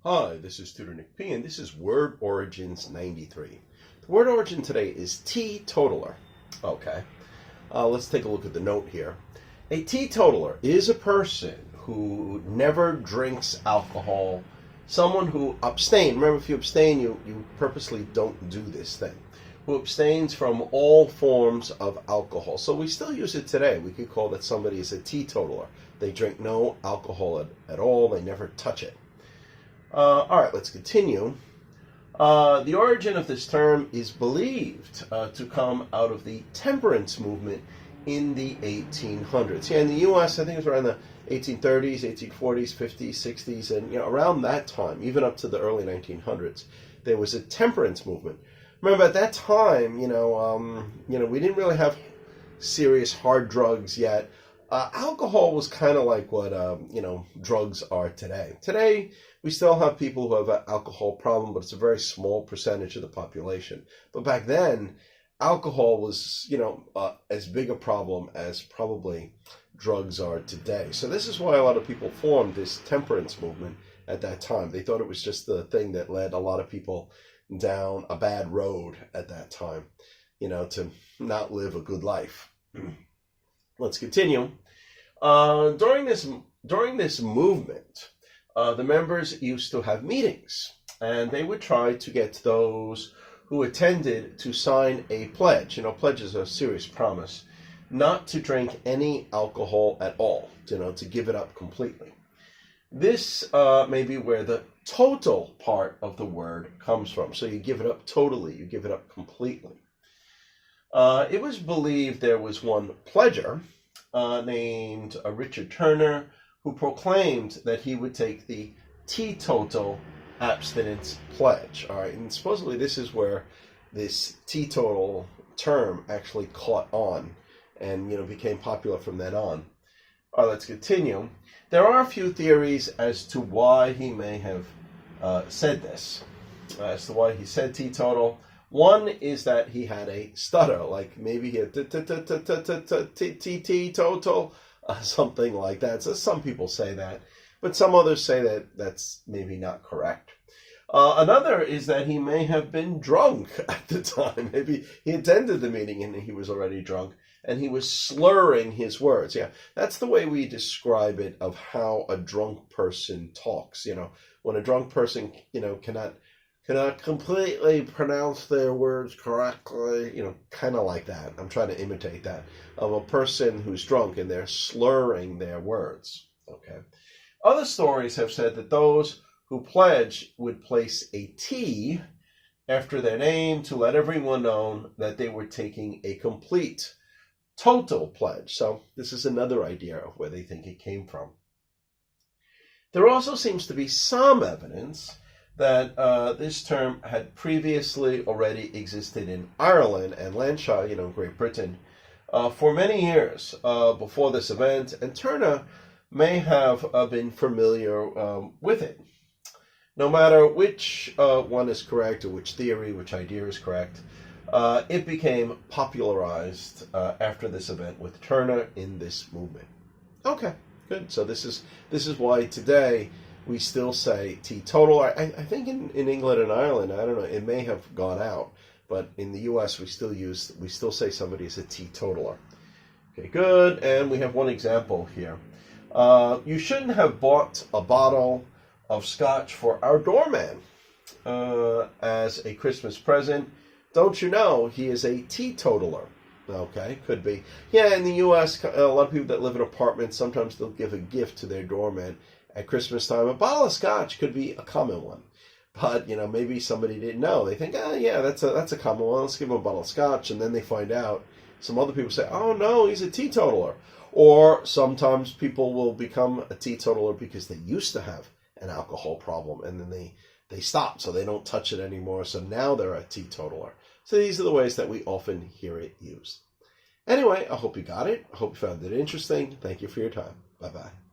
Hi, this is Tutor Nick P, and this is Word Origins 93. The word origin today is teetotaler. Okay, let's take a look at the note here. A teetotaler is a person who never drinks alcohol, someone who abstains. Remember, if you abstain, you purposely don't do this thing. Who abstains from all forms of alcohol. So we still use it today. We could call that somebody is a teetotaler. They drink no alcohol at all. They never touch it. All right, let's continue. The origin of this term is believed to come out of the temperance movement in the 1800s. Yeah, in the U.S., I think it was around the 1830s, 1840s, 50s, 60s, and around that time, even up to the early 1900s, there was a temperance movement. Remember, at that time, we didn't really have serious hard drugs yet. Alcohol was kind of like what drugs are today. Today, we still have people who have an alcohol problem, but it's a very small percentage of the population. But back then, alcohol was as big a problem as probably drugs are today. So this is why a lot of people formed this temperance movement at that time. They thought it was just the thing that led a lot of people down a bad road at that time, to not live a good life. Let's continue. During this movement, the members used to have meetings, and they would try to get those who attended to sign a pledge. Pledge is a serious promise not to drink any alcohol at all, to give it up completely. This may be where the total part of the word comes from. So you give it up totally, you give it up completely. It was believed there was one pledger named Richard Turner who proclaimed that he would take the teetotal abstinence pledge. All right, and supposedly this is where this teetotal term actually caught on and became popular from then on. All right, let's continue. There are a few theories as to why he may have said this, as to why he said teetotal. One is that he had a stutter, like maybe he had teetotal, something like that. So some people say that, but some others say that that's maybe not correct. Another is that he may have been drunk at the time. Maybe he attended the meeting and he was already drunk, and he was slurring his words. Yeah, that's the way we describe it of how a drunk person talks. When a drunk person, cannot completely pronounce their words correctly, kind of like that. I'm trying to imitate that of a person who's drunk and they're slurring their words. Okay. Other stories have said that those who pledge would place a T after their name to let everyone know that they were taking a complete, total pledge. So this is another idea of where they think it came from. There also seems to be some evidence that this term had previously already existed in Ireland and Lancashire, Great Britain, for many years before this event, and Turner may have been familiar with it. No matter which one is correct, or which theory, which idea is correct, it became popularized after this event with Turner in this movement. Okay, good. So this is why today we still say teetotal. I think in England and Ireland, I don't know, it may have gone out, but in the U.S. we still say somebody is a teetotaler. Okay, good. And we have one example here. You shouldn't have bought a bottle of scotch for our doorman as a Christmas present. Don't you know he is a teetotaler? Okay, could be. Yeah, in the U.S., a lot of people that live in apartments, sometimes they'll give a gift to their doorman at Christmas time. A bottle of scotch could be a common one. But, maybe somebody didn't know. They think, yeah, that's a common one. Let's give him a bottle of scotch. And then they find out. Some other people say, oh, no, he's a teetotaler. Or sometimes people will become a teetotaler because they used to have an alcohol problem, and then they stop, so they don't touch it anymore. So now they're a teetotaler. So these are the ways that we often hear it used. Anyway, I hope you got it. I hope you found it interesting. Thank you for your time. Bye-bye.